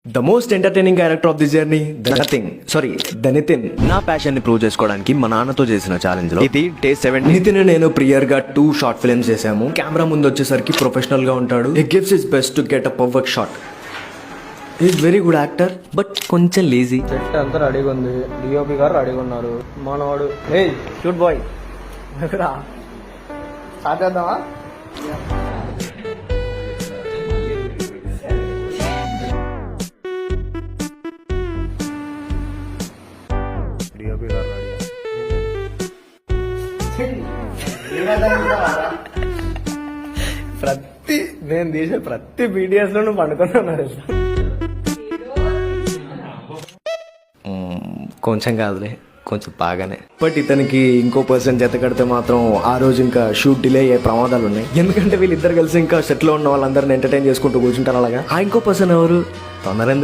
The most entertaining character of the journey the Nitin. నా passion ని prove చేసుకోవడానికి మా నాన్నతో చేసిన ఛాలెంజ్ లో ఇది డే 7. నితిన్ నేను ప్రియర్ గా 2 షార్ట్ ఫిల్మ్స్ చేసాము. కెమెరా ముందు వచ్చేసరికి ప్రొఫెషనల్ గా ఉంటాడు. హి gives his best to get a perfect shot. Is very good actor but కొంచెం లేజీ. సెట్ అంతా రెడీగా ఉంది, డిఓపి గారు రెడీగా ఉన్నారు. మనవాడు షూట్ బాయ్ స్టార్ట్ చేద్దామా? డిఓపి గారు రెడీ. నేను తీసే ప్రతి వీడియోస్ లో నువ్వు పండుకున్నాను. కొంచెం కాదులే, కొంచెం బాగానే. బట్ ఇతనికి ఇంకో పర్సన్ జత కడితే మాత్రం ఆ రోజు ఇంకా షూట్ డిలే అయ్యే ప్రమాదాలు ఉన్నాయి. ఎందుకంటే వీళ్ళిద్దరు కలిసి ఇంకా సెట్ లో ఉన్న వాళ్ళందరిని ఎంటర్టైన్ చేసుకుంటూ కూర్చుంటారు. అలాగా ఆ ఇంకో పర్సన్ ఎవరు? తొందర